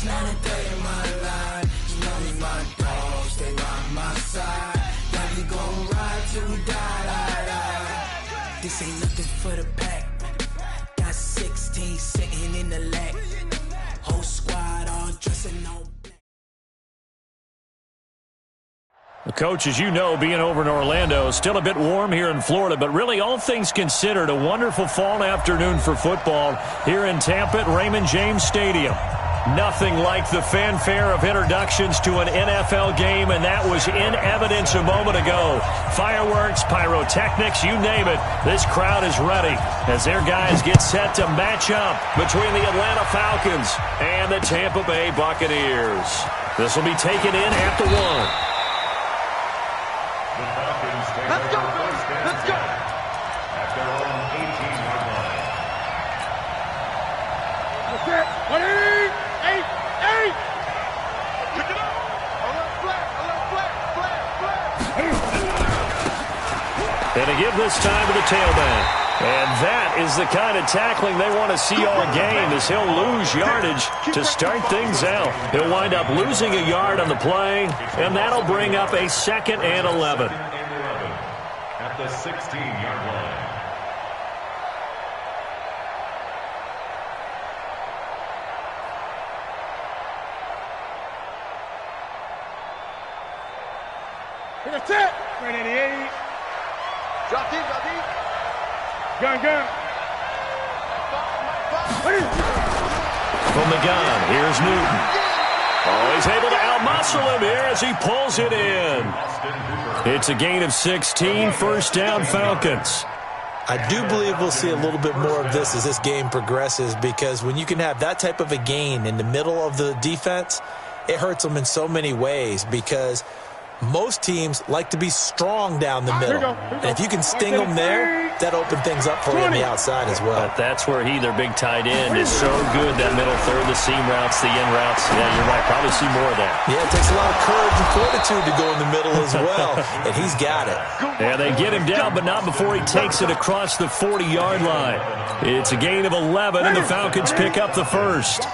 not a day in my life. You know me, my dogs, stay by my side. Yeah, we gon' ride till we die. This ain't nothing for the pack. Got 16 sitting in the lap. Whole squad all dressing all black. Coach, as you know, being over in Orlando, still a bit warm here in Florida, but really all things considered, a wonderful fall afternoon for football here in Tampa at Raymond James Stadium. Nothing like the fanfare of introductions to an NFL game, and that was in evidence a moment ago. Fireworks, pyrotechnics, you name it. This crowd is ready as their guys get set to match up between the Atlanta Falcons and the Tampa Bay Buccaneers. This will be taken in at the 1. Let's go, let's go. At their own 18-yard line. That's it. 8. Pick it up. Alert flat. And to give this time to the tailback. And that is the kind of tackling they want to see all game, as he'll lose yardage to start things out. He'll wind up losing a yard on the play, and that'll bring up a 2nd and 11. At the 16-yard line. That's it. 388. Drop deep, drop deep. Gun. From the gun, here's Newton. Oh, he's able to outmuscle him here as he pulls it in. It's a gain of 16, first down Falcons. I do believe we'll see a little bit more of this as this game progresses, because when you can have that type of a gain in the middle of the defense, it hurts them in so many ways, because most teams like to be strong down the middle. And if you can sting them there, that opens things up for you on the outside as well. But that's where their big tight end, is so good, that middle third, the seam routes, the in routes. Yeah, you're right. Probably see more of that. Yeah, it takes a lot of courage and fortitude to go in the middle as well, and he's got it. Yeah, they get him down, but not before he takes it across the 40-yard line. It's a gain of 11, and the Falcons pick up the first.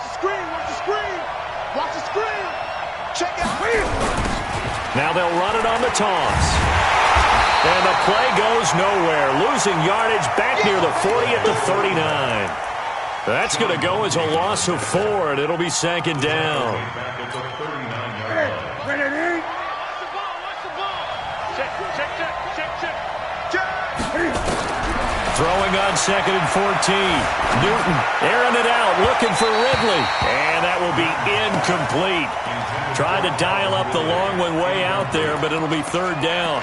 Watch the screen. Check out. Now they'll run it on the toss. And the play goes nowhere. Losing yardage back near the 40 at the 39. That's going to go as a loss of 4, and it'll be 2nd down. Throwing on 2nd and 14. Newton airing it out, looking for Ridley. And that will be incomplete. Tried to dial up the long one way out there, but it'll be 3rd down.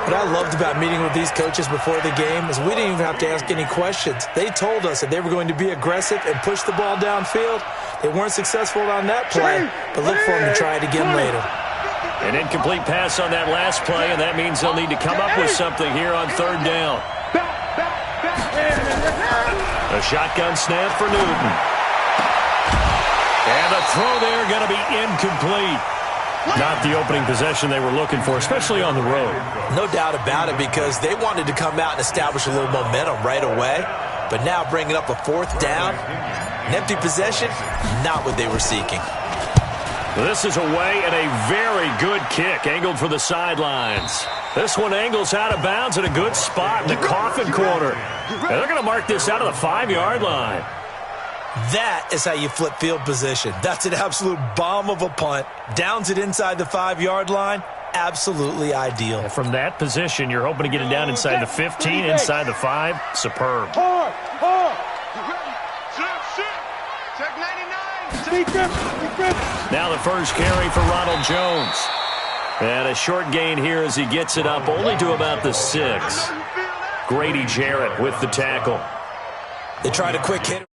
What I loved about meeting with these coaches before the game is we didn't even have to ask any questions. They told us that they were going to be aggressive and push the ball downfield. They weren't successful on that play, but look for them to try it again later. An incomplete pass on that last play, and that means they'll need to come up with something here on 3rd down. A shotgun snap for Newton. And the throw there going to be incomplete. Not the opening possession they were looking for, especially on the road. No doubt about it, because they wanted to come out and establish a little momentum right away. But now bringing up a 4th down, an empty possession, not what they were seeking. This is away and a very good kick, angled for the sidelines. This one angles out of bounds in a good spot in the coffin corner. And they're going to mark this out of the 5-yard line. That is how you flip field position. That's an absolute bomb of a punt. Downs it inside the 5-yard line. Absolutely ideal. And from that position, you're hoping to get it down inside the 15, inside the 5. Superb. Hard. Check 99. Now the first carry for Ronald Jones. And a short gain here as he gets it up only to about the 6. Grady Jarrett with the tackle. They tried a quick hit.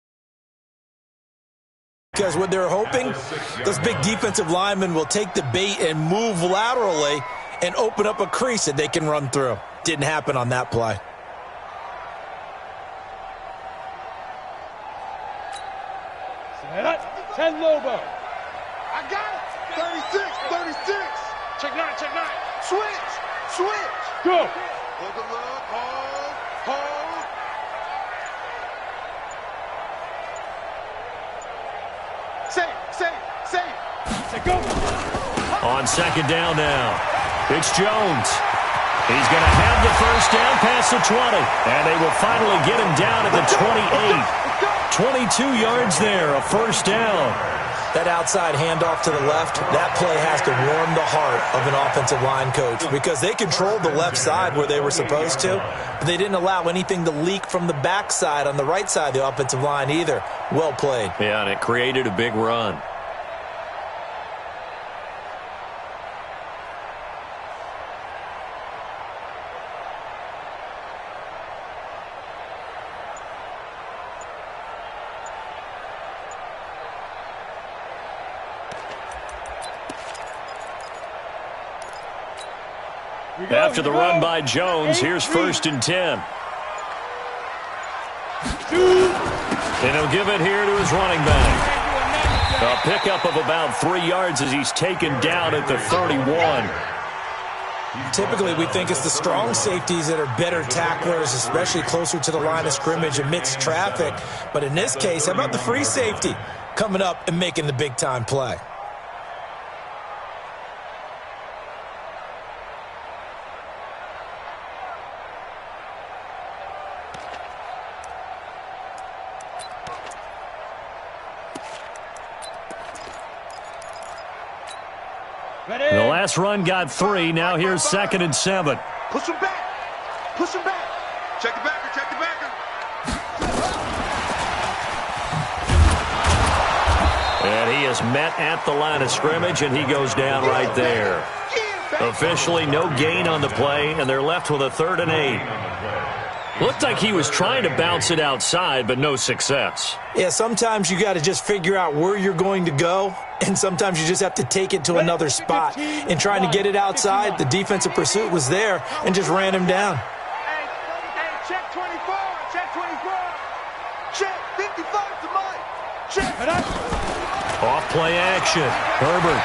Because what they're hoping, those big defensive linemen will take the bait and move laterally and open up a crease that they can run through. Didn't happen on that play. Set. 10 Lobo. I got it. 36. Check 9. Switch. Go. Hold the look. Hold. On second down now, it's Jones. He's going to have the first down past the 20, and they will finally get him down at the 28. 22 yards there, a first down. That outside handoff to the left, that play has to warm the heart of an offensive line coach because they controlled the left side where they were supposed to, but they didn't allow anything to leak from the backside on the right side of the offensive line either. Well played. Yeah, and it created a big run. After the run by Jones, here's 1st and 10. And he'll give it here to his running back. A pickup of about 3 yards as he's taken down at the 31. Typically, we think it's the strong safeties that are better tacklers, especially closer to the line of scrimmage amidst traffic. But in this case, how about the free safety coming up and making the big-time play? The last run got 3. Now here's 2nd and 7. Push him back. Push him back. Check the backer. Check the backer. And he is met at the line of scrimmage, and he goes down right there. Officially no gain on the play, and they're left with a 3rd and 8. Looked like he was trying to bounce it outside, but no success. Yeah, sometimes you got to just figure out where you're going to go, and sometimes you just have to take it to another spot. In trying to get it outside, the defensive pursuit was there and just ran him down. Hey, check 24. Check 24. Check 55 to Mike. Check. Off play action. Herbert.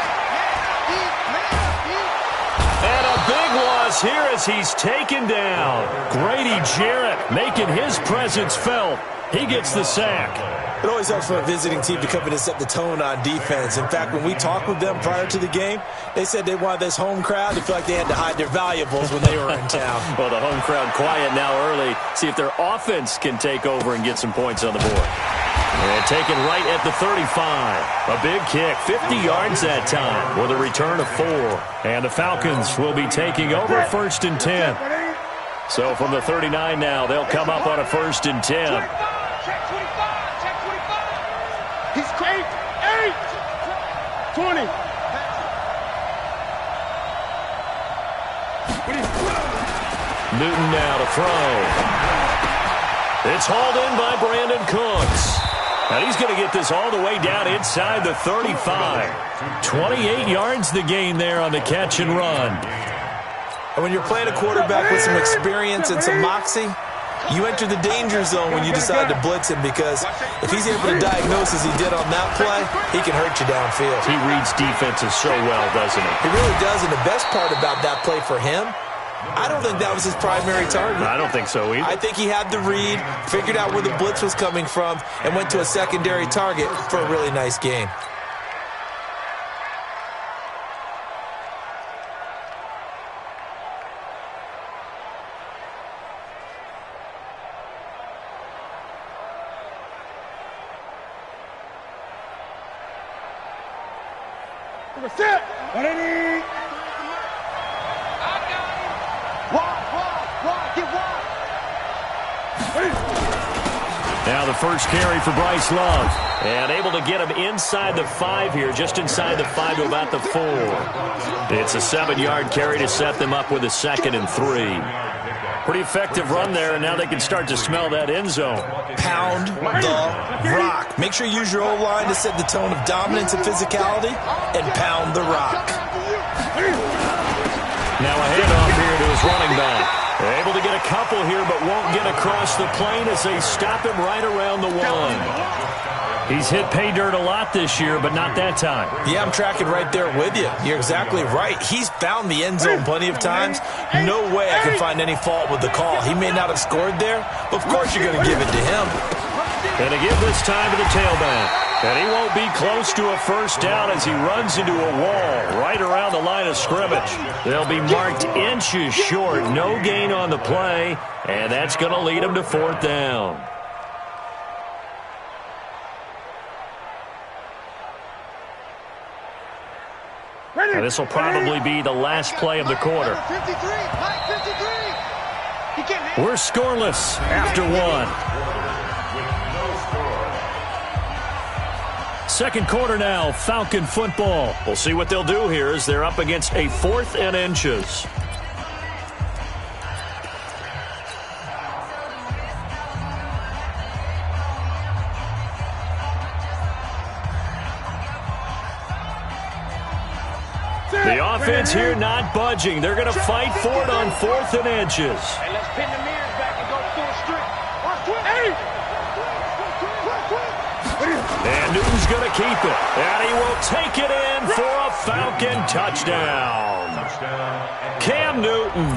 And a big loss here as he's taken down. Grady Jarrett making his presence felt. He gets the sack. It always helps for a visiting team to come in and set the tone on defense. In fact, when we talked with them prior to the game, they said they wanted this home crowd to feel like they had to hide their valuables when they were in town. Well, the home crowd quiet now early. See if their offense can take over and get some points on the board. And taken right at the 35. A big kick, 50 yards that time with a return of 4. And the Falcons will be taking over 1st and 10. So from the 39 now, they'll come up on a 1st and 10. Check 25. Check 25. He's great. 8. 20. Newton now to throw. It's hauled in by Brandon Cooks. And he's going to get this all the way down inside the 35. 28 yards the gain there on the catch and run. And when you're playing a quarterback with some experience and some moxie, you enter the danger zone when you decide to blitz him, because if he's able to diagnose as he did on that play, he can hurt you downfield. He reads defenses so well, doesn't he? He really does, and the best part about that play for him, I don't think that was his primary target. I don't think so either. I think he had the read, figured out where the blitz was coming from, and went to a secondary target for a really nice gain. Set. 180. Now the first carry for Bryce Love. And able to get him inside the 5 here, just inside the 5 to about the 4. It's a 7-yard carry to set them up with a 2nd and 3. Pretty effective run there, and now they can start to smell that end zone. Pound the rock. Make sure you use your O-line to set the tone of dominance and physicality, and pound the rock. Now a handoff here to his running back. Able to get a couple here, but won't get across the plane as they stop him right around the 1. He's hit pay dirt a lot this year, but not that time. Yeah, I'm tracking right there with you. You're exactly right. He's found the end zone plenty of times. No way I can find any fault with the call. He may not have scored there, but of course you're going to give it to him. And to give this time to the tailback. And he won't be close to a first down as he runs into a wall right around the line of scrimmage. They'll be marked inches short. No gain on the play, and that's going to lead him to fourth down. And this will probably be the last play of the quarter. We're scoreless after one. Second quarter now, Falcon football. We'll see what they'll do here as they're up against a 4th and inches. The offense here not budging. They're going to fight for it on 4th and inches. Hey, let's pin the mirrors back and go full strength. Hey! And Newton's going to keep it. And he will take it in for a Falcon touchdown. Cam Newton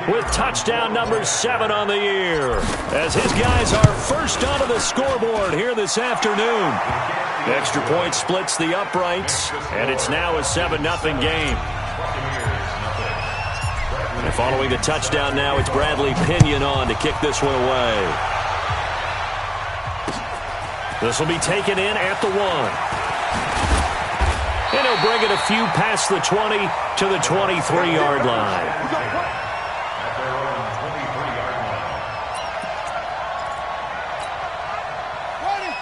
with touchdown number 7 on the year. As his guys are first onto the scoreboard here this afternoon. The extra point splits the uprights, and it's now a 7-0 game. And following the touchdown now, it's Bradley Pinion on to kick this one away. This will be taken in at the 1. And he'll bring it a few past the 20 to the 23-yard line.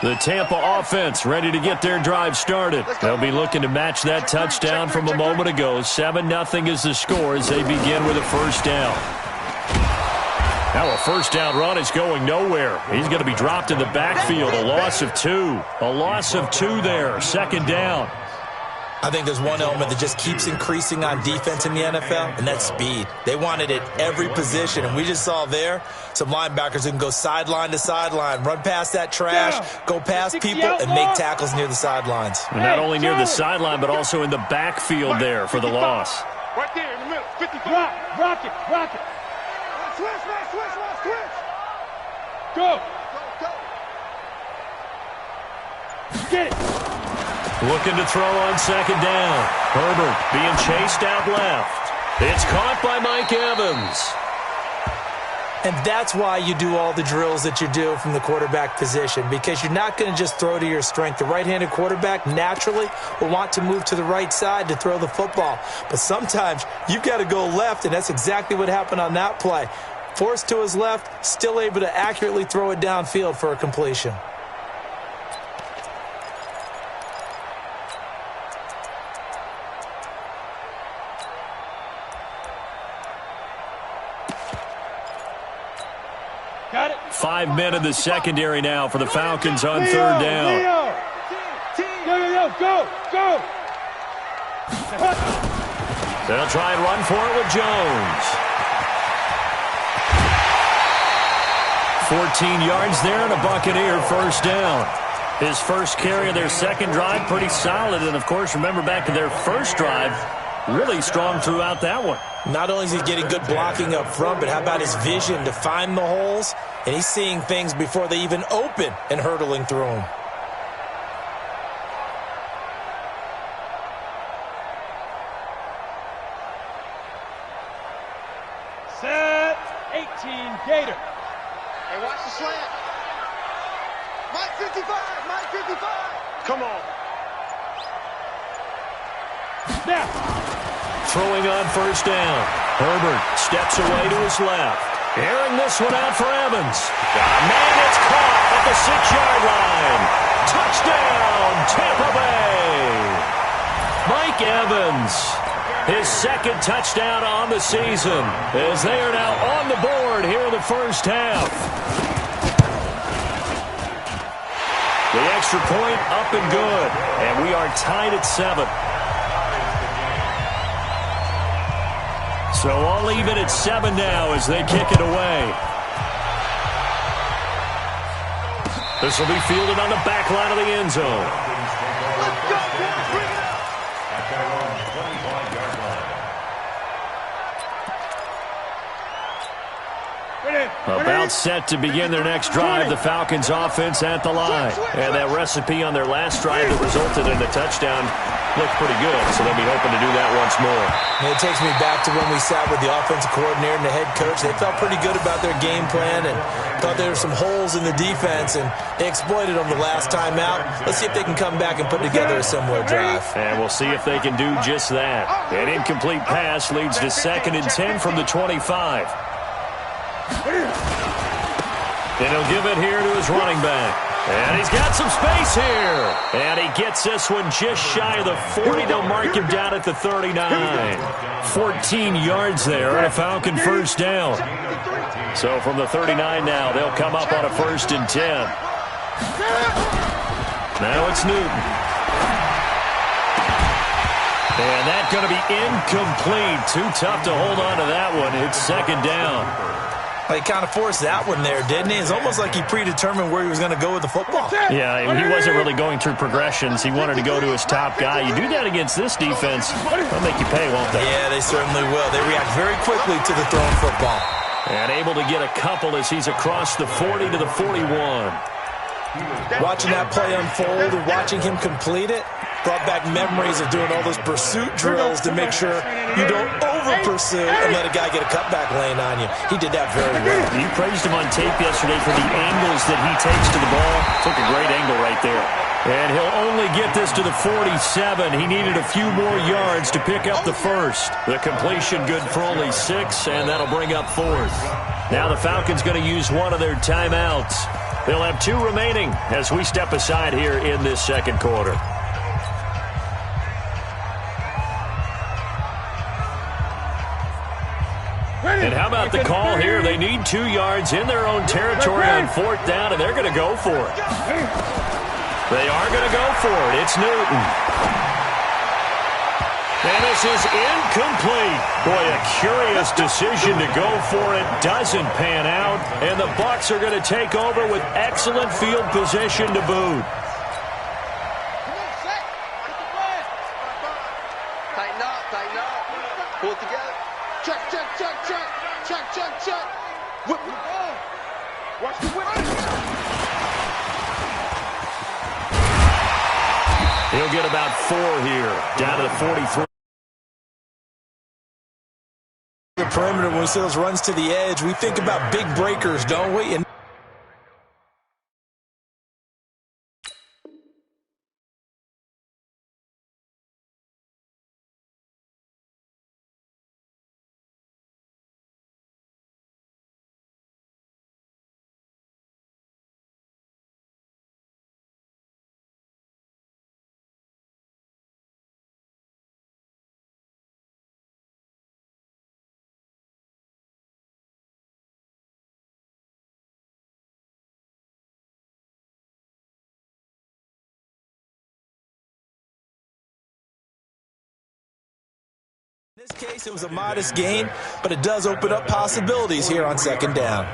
The Tampa offense ready to get their drive started. They'll be looking to match that touchdown from a moment ago. 7-0 is the score as they begin with a first down. Now a first down run is going nowhere. He's going to be dropped in the backfield. A loss of 2. A loss of 2 there. Second down. I think there's one element that just keeps increasing on defense in the NFL, and that's speed. They want it at every position, and we just saw there some linebackers who can go sideline to sideline, run past that trash, go past people, and make tackles near the sidelines. And not only near the sideline, but also in the backfield there for the loss. Right there in the middle. 55. Rock it. Switch. Go. Get it. Looking to throw on second down. Herbert being chased out left. It's caught by Mike Evans. And that's why you do all the drills that you do from the quarterback position, because you're not going to just throw to your strength. The right-handed quarterback naturally will want to move to the right side to throw the football. But sometimes you've got to go left, and that's exactly what happened on that play. Forced to his left, still able to accurately throw it downfield for a completion. Got it. 5 men in the secondary now for the Falcons on third down. Go. They'll try and run for it with Jones. 14 yards there and a Buccaneer first down. His first carry of their second drive, pretty solid. And, of course, remember back to their first drive, really strong throughout that one. Not only is he getting good blocking up front, but how about his vision to find the holes? And he's seeing things before they even open and hurtling through them. Set. 18 Gator. Hey, watch the slant. Mike 55. Come on. Now. Throwing on first down. Herbert steps away to his left. Airing this one out for Evans. Man, it's caught at the 6-yard line. Touchdown, Tampa Bay. Mike Evans, his second touchdown on the season, as they are now on the board here in the first half. The extra point up and good, and we are tied at 7. So all even at 7 now as they kick it away. This will be fielded on the back line of the end zone. About timeout set to begin their next drive. The Falcons offense at the line. And that recipe on their last drive that resulted in a touchdown looked pretty good, so they'll be hoping to do that once more. And it takes me back to when we sat with the offensive coordinator and the head coach. They felt pretty good about their game plan and thought there were some holes in the defense, and they exploited them the last time out. Let's see if they can come back and put together a similar drive. And we'll see if they can do just that. An incomplete pass leads to 2nd and 10 from the 25. And he'll give it here to his running back. And he's got some space here. And he gets this one just shy of the 40. They'll mark him down at the 39. 14 yards there and a Falcon first down. So from the 39 now, they'll come up on a 1st and 10. Now it's Newton. And that's going to be incomplete. Too tough to hold on to that one. It's 2nd down. He kind of forced that one there, didn't he? It's almost like he predetermined where he was going to go with the football. Yeah, he wasn't really going through progressions. He wanted to go to his top guy. You do that against this defense, they'll make you pay, won't they? Yeah, they certainly will. They react very quickly to the thrown football. And able to get a couple as he's across the 40 to the 41. Watching that play unfold and watching him complete it brought back memories of doing all those pursuit drills to make sure you don't over-pursue and let a guy get a cutback lane on you. He did that very well. You praised him on tape yesterday for the angles that he takes to the ball. Took a great angle right there. And he'll only get this to the 47. He needed a few more yards to pick up the first. The completion good for only 6, and that'll bring up 4th. Now the Falcons going to use one of their timeouts. They'll have 2 remaining as we step aside here in this 2nd quarter. And how about the call here? They need 2 yards in their own territory on 4th down, and they're going to go for it. They are going to go for it. It's Newton. And this is incomplete. Boy, a curious decision to go for it. Doesn't pan out. And the Bucs are going to take over with excellent field position to boot. Tighten up, tighten up. Pull it together. Check, check, check, check. Check, check, check. Whip. Watch the whip. He'll get about 4 here. Down to the 43. The perimeter, when we see those runs to the edge, we think about big breakers, don't we? And in this case, it was a modest gain, but it does open up possibilities here on 2nd down.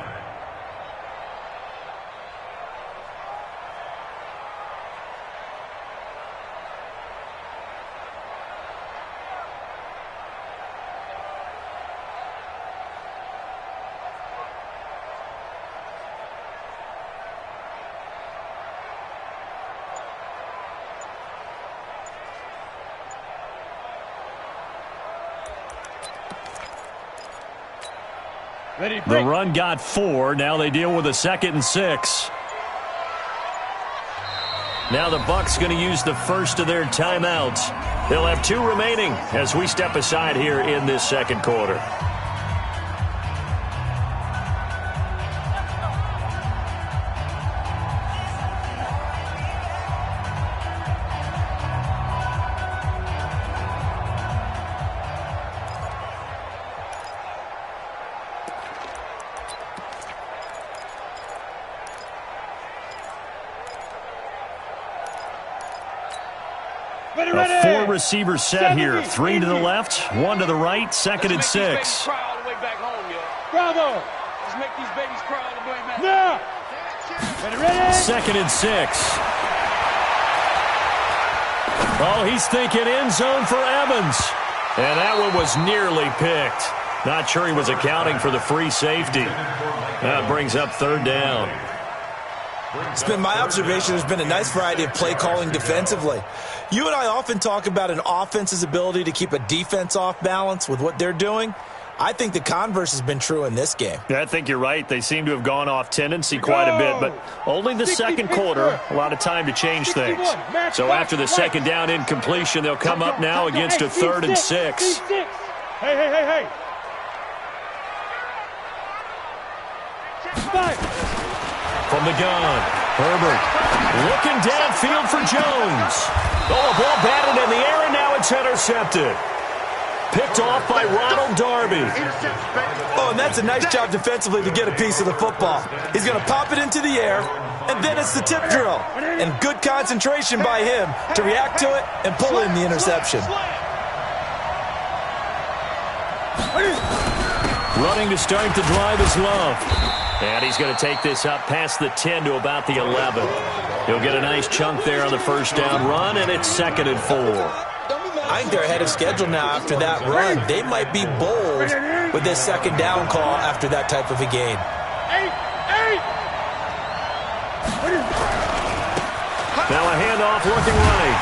The run got 4. Now they deal with a 2nd and 6. Now the Bucs going to use the first of their timeouts. They'll have 2 remaining as we step aside here in this 2nd quarter. A 4-receiver set here. 3 to the left, 1 to the right, 2nd and 6. Bravo! Let's make these babies cry all the way back. Now! Ready? 2nd and 6. Oh, he's thinking end zone for Evans. And that one was nearly picked. Not sure he was accounting for the free safety. That brings up third down. It's been my observation there's been a nice variety of play calling defensively. You and I often talk about an offense's ability to keep a defense off balance with what they're doing. I think the converse has been true in this game. Yeah, I think you're right. They seem to have gone off tendency quite a bit, but only the second quarter, a lot of time to change things. So after the second down incompletion, they'll come up now against a 3rd and 6. Hey. From the gun, Herbert looking downfield for Jones. Oh, a ball batted in the air, and now it's intercepted. Picked off by Ronald Darby. Oh, and that's a nice job defensively to get a piece of the football. He's going to pop it into the air, and then it's the tip drill. And good concentration by him to react to it and pull in the interception. Running to start the drive is Love. And he's going to take this up past the 10 to about the 11. He'll get a nice chunk there on the first down run, and it's 2nd and 4. I think they're ahead of schedule now after that run. They might be bold with this second down call after that type of a gain. Now a handoff looking right.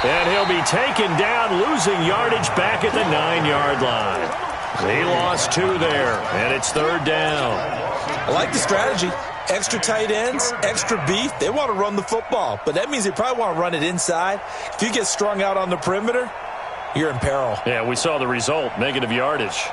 And he'll be taken down, losing yardage back at the 9-yard line. He lost 2 there, and it's 3rd down. I like the strategy. Extra tight ends, extra beef. They want to run the football, but that means they probably want to run it inside. If you get strung out on the perimeter, you're in peril. Yeah, we saw the result, negative yardage.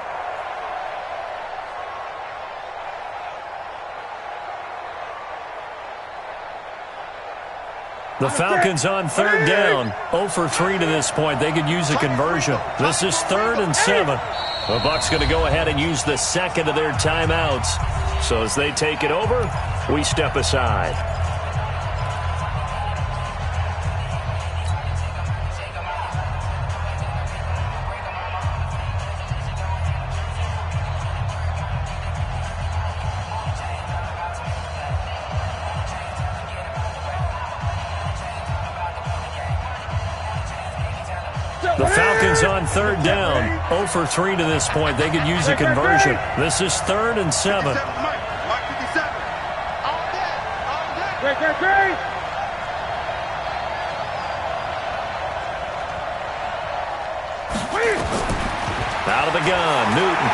The Falcons on 3rd down. 0 for 3 to this point. They could use a conversion. This is 3rd and 7. The Bucs going to go ahead and use the second of their timeouts. So as they take it over, we step aside. The Falcons on 3rd down. 0 for 3 to this point. They could use a conversion. This is 3rd and 7. Out of the gun, Newton.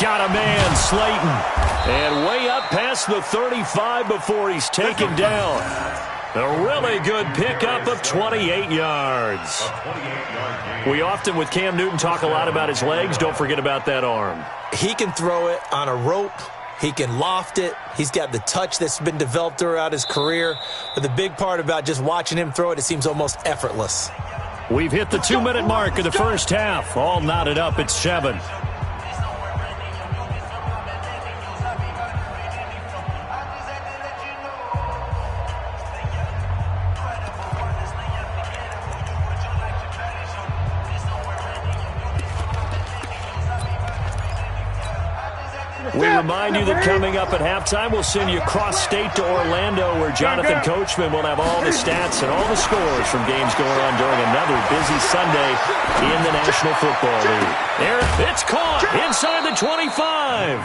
Got a man, Slayton. And way up past the 35 before he's taken down. A really good pickup of 28 yards. We often, with Cam Newton, talk a lot about his legs. Don't forget about that arm. He can throw it on a rope. He can loft it. He's got the touch that's been developed throughout his career. But the big part about just watching him throw it, it seems almost effortless. We've hit the 2-minute mark of the first half. All knotted up at 7. We remind you that coming up at halftime, we'll send you cross-state to Orlando, where Jonathan Coachman will have all the stats and all the scores from games going on during another busy Sunday in the National Football League. There, it's caught inside the 25.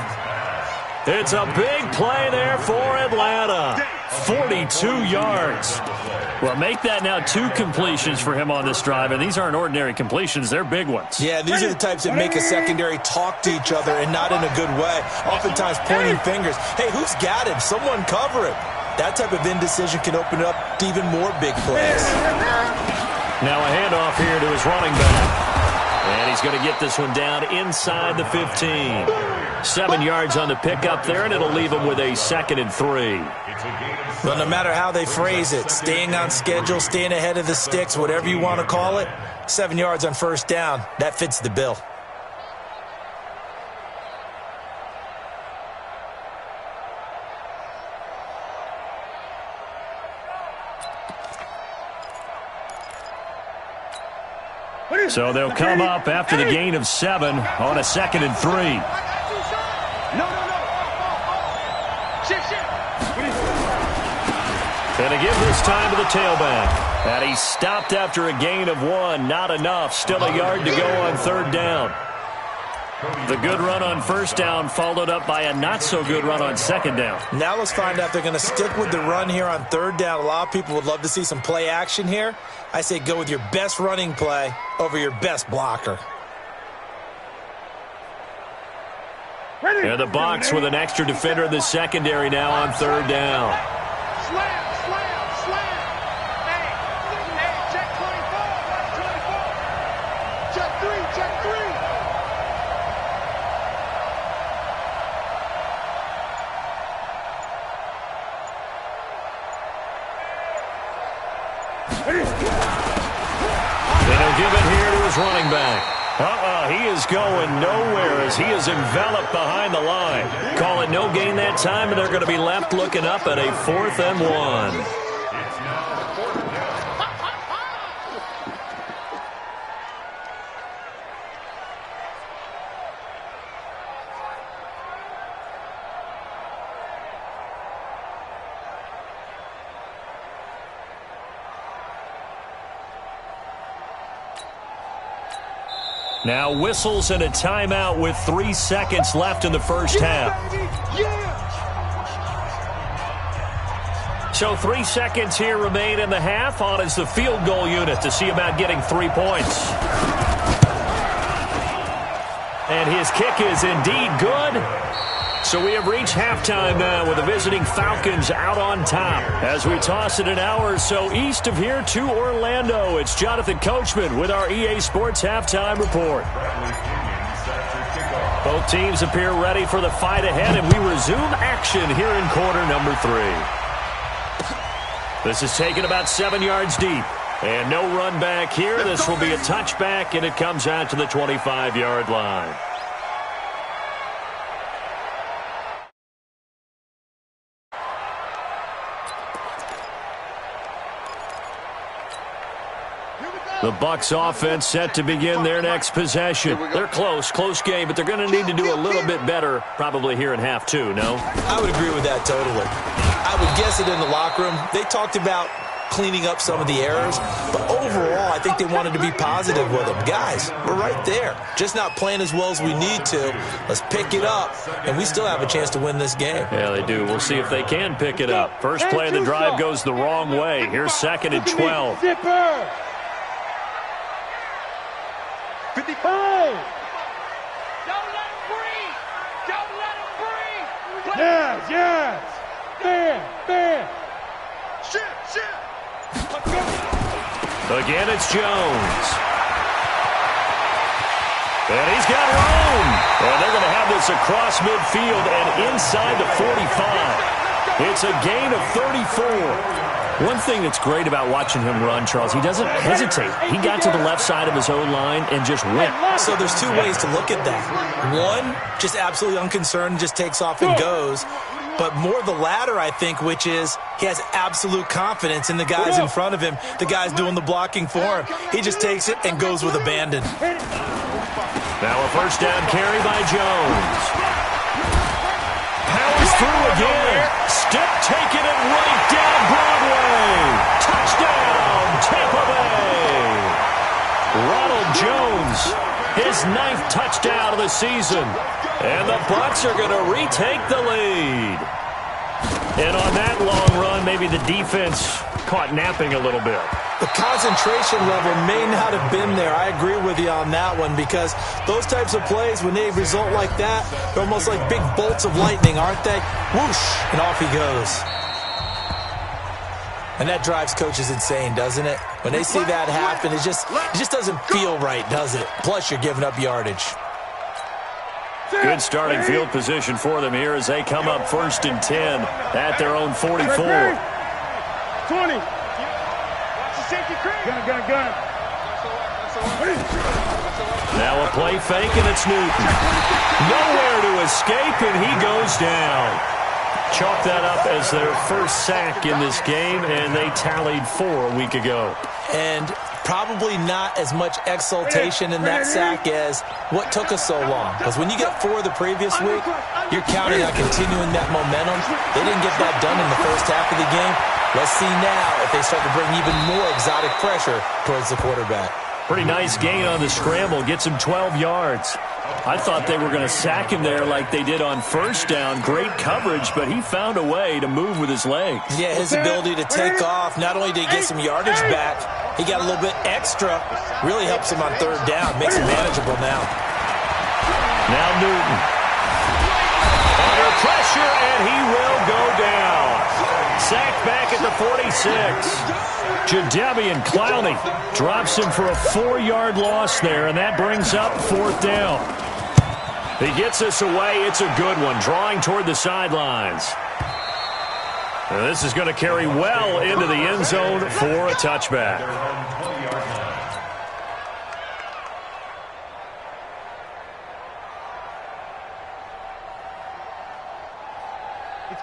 It's a big play there for Atlanta. 42 yards. Well, make that now 2 completions for him on this drive, and these aren't ordinary completions. They're big ones. Yeah, these are the types that make a secondary talk to each other and not in a good way. Oftentimes pointing fingers. Hey, who's got him? Someone cover him. That type of indecision can open up to even more big plays. Now a handoff here to his running back. And he's going to get this one down inside the 15. 7 yards on the pickup there, and it'll leave him with a 2nd and 3. Well, no matter how they phrase it, staying on schedule, staying ahead of the sticks, whatever you want to call it, 7 yards on first down, that fits the bill. So they'll come up after the gain of 7 on a 2nd and 3. And to give this time to the tailback. And he stopped after a gain of 1. Not enough. Still a yard to go on 3rd down. The good run on 1st down followed up by a not-so-good run on 2nd down. Now let's find out if they're going to stick with the run here on 3rd down. A lot of people would love to see some play action here. I say go with your best running play over your best blocker. And the Bucs with an extra defender in the secondary now on 3rd down. Slam, slam, slam. Hey, check 24. Check 3, check 3. And he'll give it here to his running back. He is going nowhere as he is enveloped behind the line. Call it no gain that time, and they're going to be left looking up at a 4th and 1. Now whistles and a timeout with 3 seconds left in the first half. So 3 seconds here remain in the half. On is the field goal unit to see about getting 3 points. And his kick is indeed good. So we have reached halftime now with the visiting Falcons out on top. As we toss it an hour or so east of here to Orlando, it's Jonathan Coachman with our EA Sports Halftime Report. Both teams appear ready for the fight ahead, and we resume action here in quarter number 3. This is taken about 7 yards deep. And no run back here. This will be a touchback, and it comes out to the 25-yard line. The Bucs offense set to begin their next possession. They're close game, but they're going to need to do a little bit better probably here in half 2, no? I would agree with that totally. I would guess it in the locker room. They talked about cleaning up some of the errors, but overall I think they wanted to be positive with them. Guys, we're right there. Just not playing as well as we need to. Let's pick it up, and we still have a chance to win this game. Yeah, they do. We'll see if they can pick it up. First play of the drive goes the wrong way. Here's 2nd and 12. 55. Don't let him breathe. Don't let him breathe. Yes. Man. Shit. Again, it's Jones. And he's got room. And they're going to have this across midfield and inside the 45. It's a gain of 34. One thing that's great about watching him run, Charles, he doesn't hesitate. He got to the left side of his own line and just went. So there's 2 ways to look at that. One, just absolutely unconcerned, just takes off and goes. But more the latter, I think, which is he has absolute confidence in the guys in front of him, the guys doing the blocking for him. He just takes it and goes with abandon. Now a first down carry by Jones. Powers through again. Step taking it right down Broadway. Touchdown, Tampa Bay. Ronald Jones, his 9th touchdown of the season. And the Bucs are going to retake the lead. And on that long run, maybe the defense caught napping a little bit. The concentration level may not have been there. I agree with you on that one, because those types of plays, when they result like that, they're almost like big bolts of lightning, aren't they? Whoosh, and off he goes. And that drives coaches insane, doesn't it? When they see that happen, it just doesn't feel right, does it? Plus, you're giving up yardage. Good starting field position for them here as they come up 1st and 10 at their own 44. 20. Gun. Now a play fake, and it's Newton. Nowhere to escape, and he goes down. Chalk that up as their first sack in this game, and they tallied 4 a week ago. And probably not as much exultation in that sack as what took us so long. Because when you get 4 the previous week, you're counting on continuing that momentum. They didn't get that done in the first half of the game. Let's see now if they start to bring even more exotic pressure towards the quarterback. Pretty nice gain on the scramble. Gets him 12 yards. I thought they were going to sack him there like they did on first down. Great coverage, but he found a way to move with his legs. Yeah, his ability to take off, not only did he get some yardage back, he got a little bit extra. Really helps him on third down. Makes him manageable now. Now Newton. Under pressure, and he will go down. Sacked back at the 46. Jadeveon Clowney drops him for a 4-yard loss there, and that brings up fourth down. He gets us away. It's a good one, drawing toward the sidelines. And this is going to carry well into the end zone for a touchback.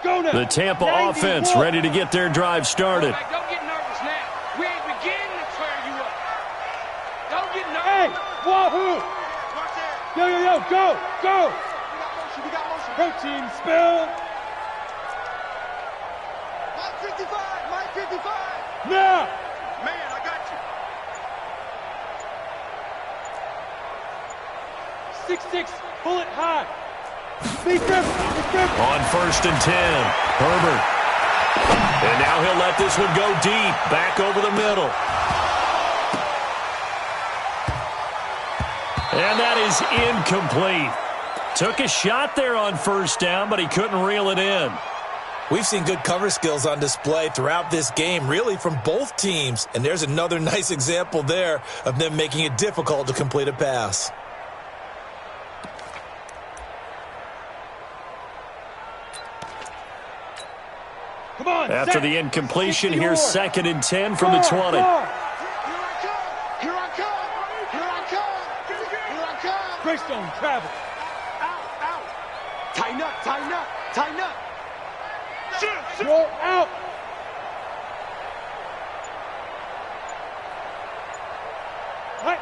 The Tampa offense ready to get their drive started. Don't get nervous now. We ain't beginning to tear you up. Don't get nervous. Hey, wahoo! Yo, yo, yo, go, go! We got motion. Protein spill. Mike 55, Mike 55. Now! Man, I got you. 6-6, bullet high. On first and 10, Herbert. And now he'll let this one go deep, back over the middle. And that is incomplete. Took a shot there on first down, but he couldn't reel it in. We've seen good cover skills on display throughout this game, really from both teams. And there's another nice example there of them making it difficult to complete a pass. After the incompletion, here's second and 10 from the 20. Here I come! Here I come! Here I come! Greystone travel. Out! Out! Tighten up! Tighten up! Tighten up! Roll out. Right.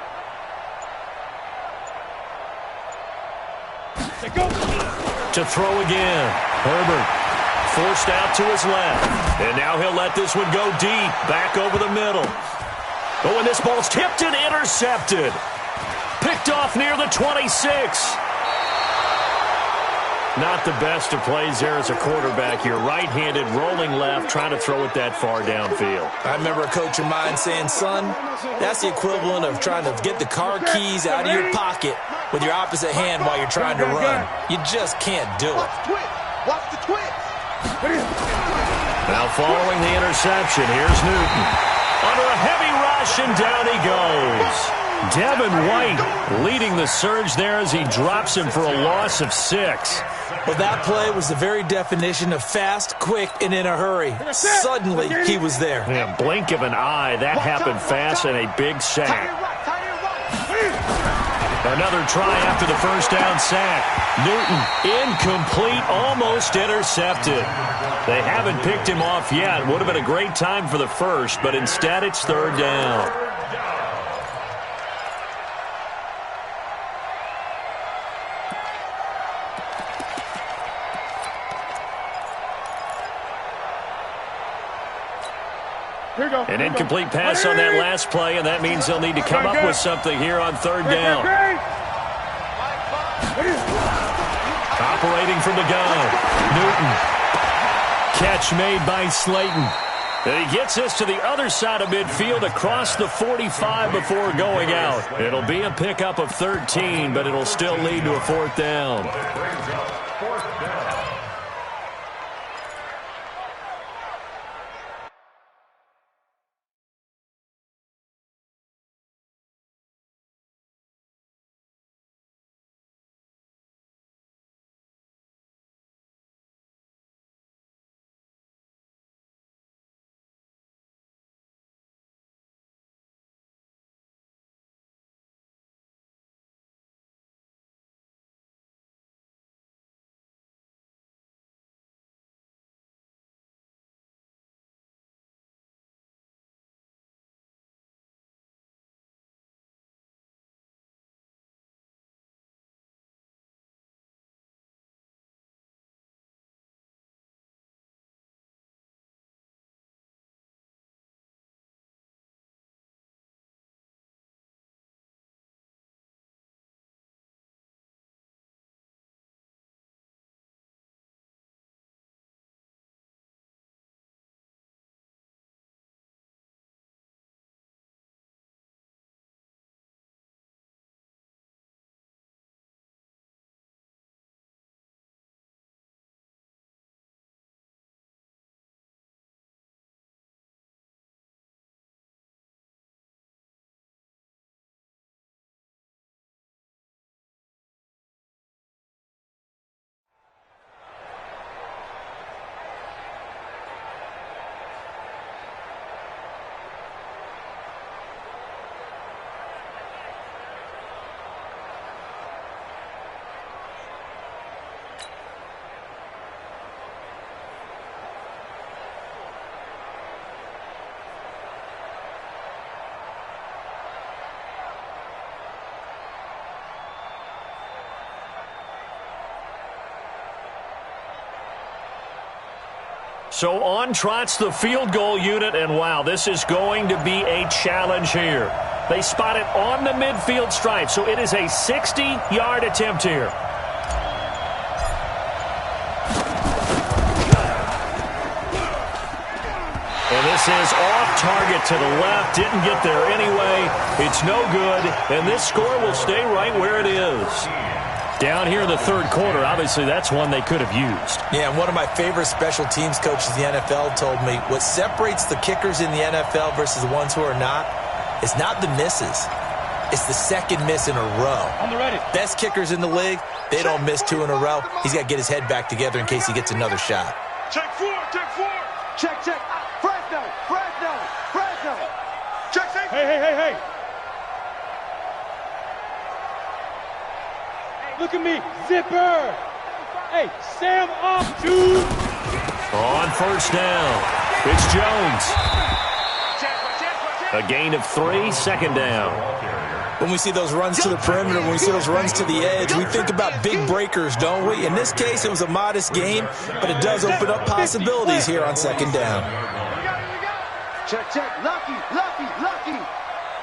They go. To throw again. Herbert. Forced out to his left. And now he'll let this one go deep, back over the middle. Oh, and this ball's tipped and intercepted. Picked off near the 26. Not the best of plays there as a quarterback. You're right-handed, rolling left, trying to throw it that far downfield. I remember a coach of mine saying, son, that's the equivalent of trying to get the car keys out of your pocket with your opposite hand while you're trying to run. You just can't do it. Watch the twitch! Now following the interception, here's Newton. Under a heavy rush, and down he goes. Devin White leading the surge there as he drops him for a loss of 6. Well, that play was the very definition of fast, quick, and in a hurry. Suddenly, he was there. Yeah, blink of an eye, that happened fast, and a big sack. Another try after the first down sack. Newton, incomplete, almost intercepted. They haven't picked him off yet. Would have been a great time for the first, but instead it's third down. An incomplete pass on that last play, and that means they'll need to come up with something here on third down. Operating from the gun, Newton. Catch made by Slayton. And he gets this to the other side of midfield across the 45 before going out. It'll be a pickup of 13, but it'll still lead to a fourth down. So on trots the field goal unit, and wow, this is going to be a challenge here. They spot it on the midfield stripe, so it is a 60-yard attempt here. And this is off target to the left. Didn't get there anyway. It's no good, and this score will stay right where it is. Down here in the third quarter, obviously that's one they could have used. Yeah, and one of my favorite special teams coaches in the NFL told me what separates the kickers in the NFL versus the ones who are not is not the misses. It's the second miss in a row. On the ready. Best kickers in the league, they don't miss 2 in a row. He's got to get his head back together in case he gets another shot. Check 4, check 4. Check, check. Fresno, Fresno, Fresno. Check, check. Hey. Look at me, zipper. Hey, Sam off, dude. On first down, it's Jones. A gain of 3, second down. When we see those runs to the perimeter, when we see those runs to the edge, we think about big breakers, don't we? In this case, it was a modest gain, but it does open up possibilities here on second down. Check, check. Lucky.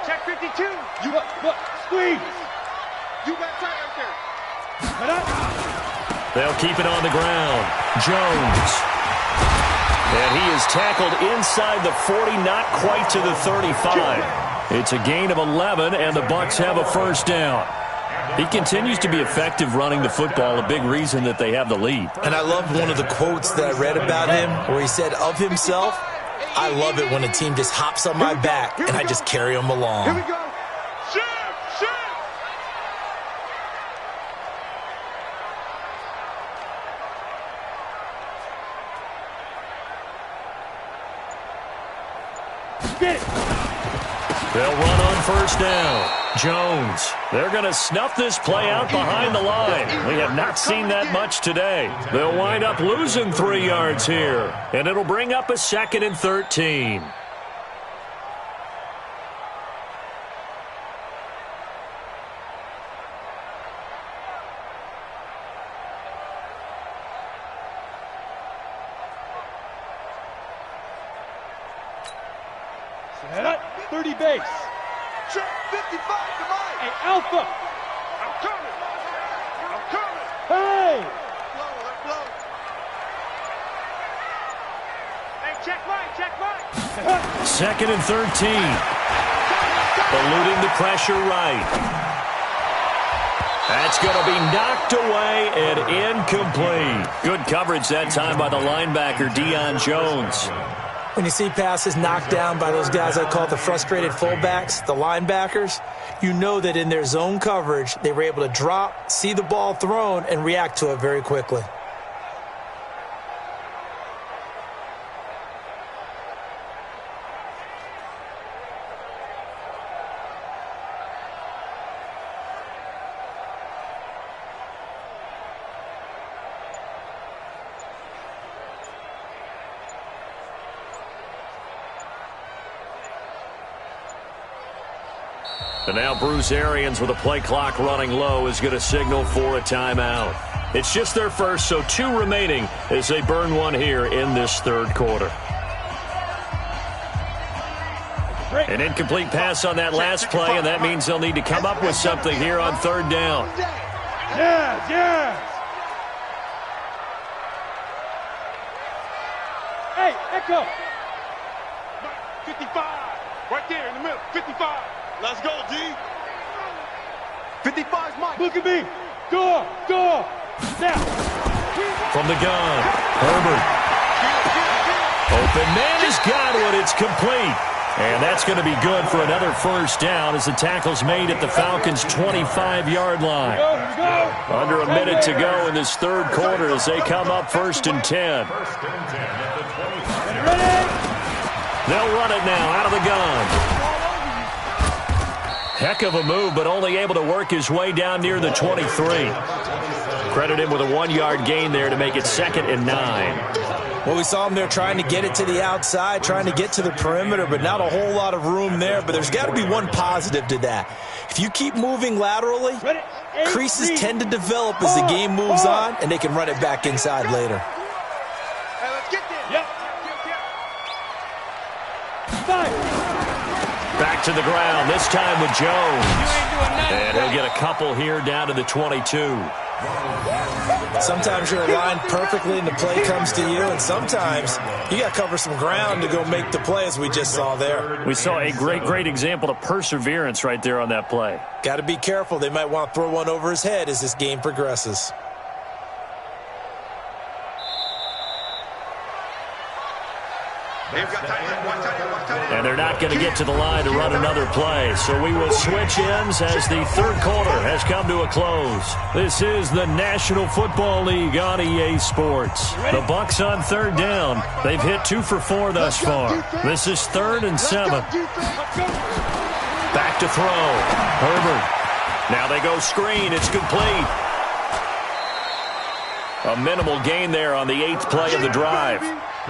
Check 52. Look, squeeze. You got tight right there. They'll keep it on the ground. Jones. And he is tackled inside the 40, not quite to the 35. It's a gain of 11, and the Bucs have a first down. He continues to be effective running the football, a big reason that they have the lead. And I love one of the quotes that I read about him where he said of himself, I love it when a team just hops on my back and I just carry them along. Here we go. Shoot. 'Get it. They'll run on first down. Jones. They're going to snuff this play out behind the line. We have not seen that much today. They'll wind up losing 3 yards here, and it'll bring up a 2nd and 13. Set up, 30 base. Check 55 to mine. Hey, Alpha. I'm coming. Hey. Blow. Hey, check right. 2nd and 13. Eluding the pressure right. That's going to be knocked away and incomplete. Good coverage that time by the linebacker, Deion Jones. When you see passes knocked down by those guys I call the frustrated fullbacks, the linebackers, you know that in their zone coverage, they were able to drop, see the ball thrown, and react to it very quickly. And now Bruce Arians, with a play clock running low, is going to signal for a timeout. It's just their first, so 2 remaining as they burn one here in this third quarter. An incomplete pass on that last play, and that means they'll need to come up with something here on third down. Yes. Hey, Echo. 55. Right there in the middle. 55. Let's go, D. 55's Mike. Look at me. Door. Now. From the gun, Herbert. Open man has got one. It's complete. And that's going to be good for another first down as the tackle's made at the Falcons' 25-yard line. Here we go. Under a minute to go in this third quarter as they come up 1st and 10. Ready? They'll run it now out of the gun. Heck of a move, but only able to work his way down near the 23. Credit him with a 1-yard gain there to make it 2nd and 9. Well, we saw him there trying to get it to the outside, trying to get to the perimeter, but not a whole lot of room there. But there's got to be one positive to that. If you keep moving laterally, creases tend to develop as the game moves on, and they can run it back inside later. Hey, let's get there. Yep. Back to the ground, this time with Jones. And he'll get a couple here down to the 22. Sometimes you're aligned perfectly and the play comes to you, and sometimes you got to cover some ground to go make the play, as we just saw there. We saw a great example of perseverance right there on that play. Got to be careful. They might want to throw one over his head as this game progresses. And they're not going to get to the line to run another play. So we will switch ends as the third quarter has come to a close. This is the National Football League on EA Sports. The Bucs on third down. They've hit 2 for 4 thus far. This is 3rd and 7. Back to throw. Herbert. Now they go screen. It's complete. A minimal gain there on the 8th play of the drive.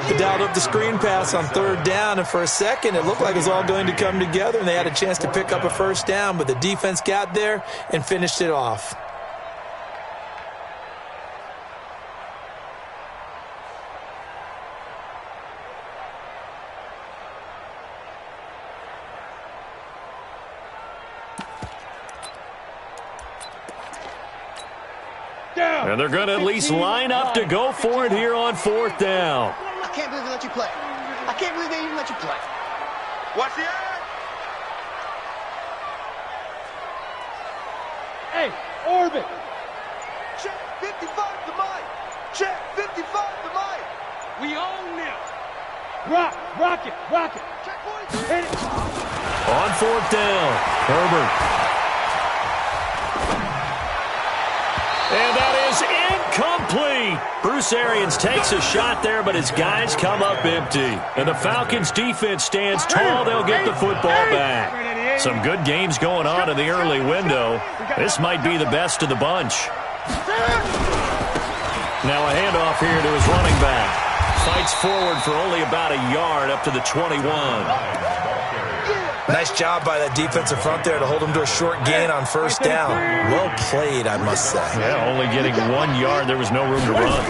They dialed up the screen pass on third down, and for a second it looked like it was all going to come together, and they had a chance to pick up a first down, but the defense got there and finished it off. And they're going to at least line up to go for it here on 4th down. I can't believe they let you play. I can't believe they even let you play. Watch the eye. Hey, Orbit. Check 55 to Mike. Check 55 to Mike. We own them. Rock it. Check 43. Hit it. On 4th down, Herbert. And that is incomplete. Bruce Arians takes a shot there, but his guys come up empty. And the Falcons defense stands tall. They'll get the football back. Some good games going on in the early window. This might be the best of the bunch. Now a handoff here to his running back. Fights forward for only about a yard up to the 21. Nice job by that defensive front there to hold them to a short gain on first down. Well played, I must say. Yeah, only getting 1 yard. There was no room to run.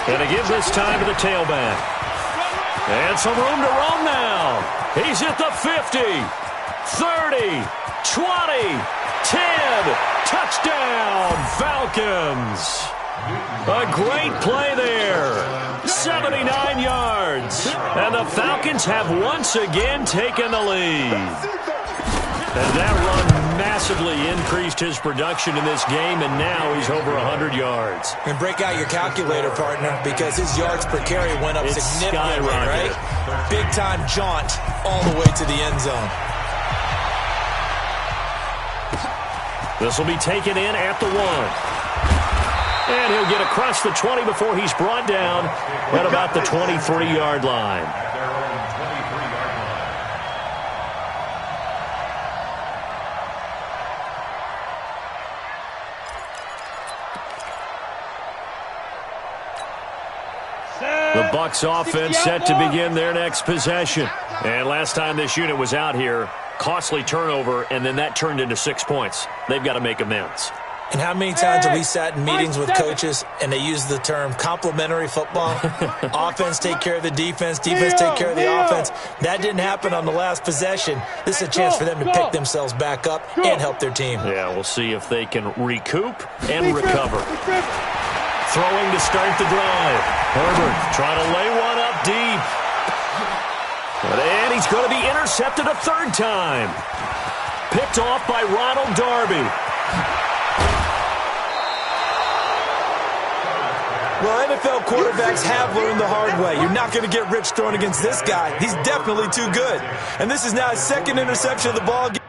And they give this time to the tailback. And some room to roam now. He's at the 50, 30, 20, 10. Touchdown, Falcons. A great play there. 79 yards. And the Falcons have once again taken the lead. And that run massively increased his production in this game, and now he's over 100 yards. And break out your calculator, partner, because his yards per carry went up significantly, right? Big-time jaunt all the way to the end zone. This will be taken in at the 1. And he'll get across the 20 before he's brought down at about the 23-yard line. The Bucs offense set to begin their next possession. And last time this unit was out here, costly turnover, and then that turned into 6 points. They've got to make amends. And how many times have we sat in meetings with coaches and they use the term complementary football? Offense take care of the defense, defense take care of the offense. That didn't happen on the last possession. This is a chance for them to pick themselves back up and help their team. Yeah, we'll see if they can recoup and recover. Throwing to start the drive. Herbert trying to lay one up deep. And he's going to be intercepted a 3rd time. Picked off by Ronald Darby. Well, NFL quarterbacks have learned the hard way. You're not going to get rich throwing against this guy. He's definitely too good. And this is now his 2nd interception of the ball game.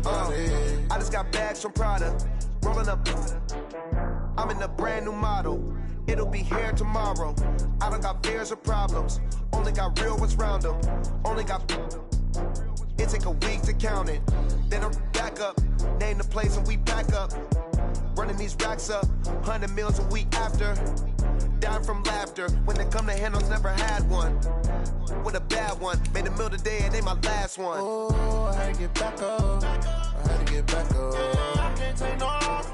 about it. I just got bags from Prada, rolling up. I'm in a brand new model. It'll be here tomorrow. I don't got fears or problems. Only got real ones round them. Only got. It take a week to count it. Then I'm back up. Name the place and we pack up. Running these racks up. 100 meals a week after. Down from laughter. When they come to handles, never had one. With a bad one. Made a meal today and ain't my last one. Oh, I had to get back up. I had to get back up. I can't take no loss.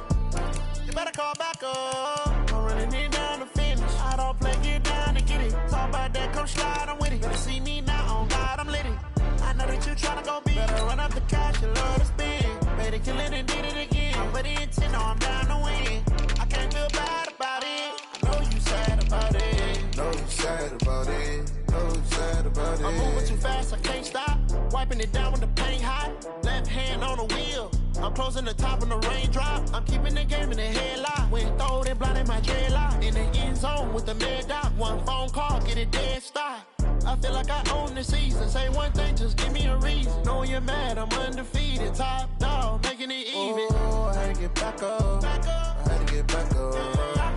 You better call back up. I'm running it down to finish. I don't play, get down to get it. Talk about that, come slide, I'm with it. Better see me now, on God, I'm lit it. I know that you tryna go big. Better run up the cash, you love to spend. Better kill it and did it again. But the intent, no, I'm down to win. I can't feel bad about it. I know you sad about it. Know you sad about it. Know you sad about it. I'm moving too fast, I can't stop. Wiping it down with the paint hot. Left hand on the wheel. I'm closing the top when the raindrop. I'm keeping the game in the headlock. When throwed and blinded my dreadlock. In the end zone with the mad dot. One phone call, get it dead stop. I feel like I own the season. Say one thing, just give me a reason. Knowing you're mad, I'm undefeated. Top dog, making it even. Oh, I had to get back up. I had to get back up.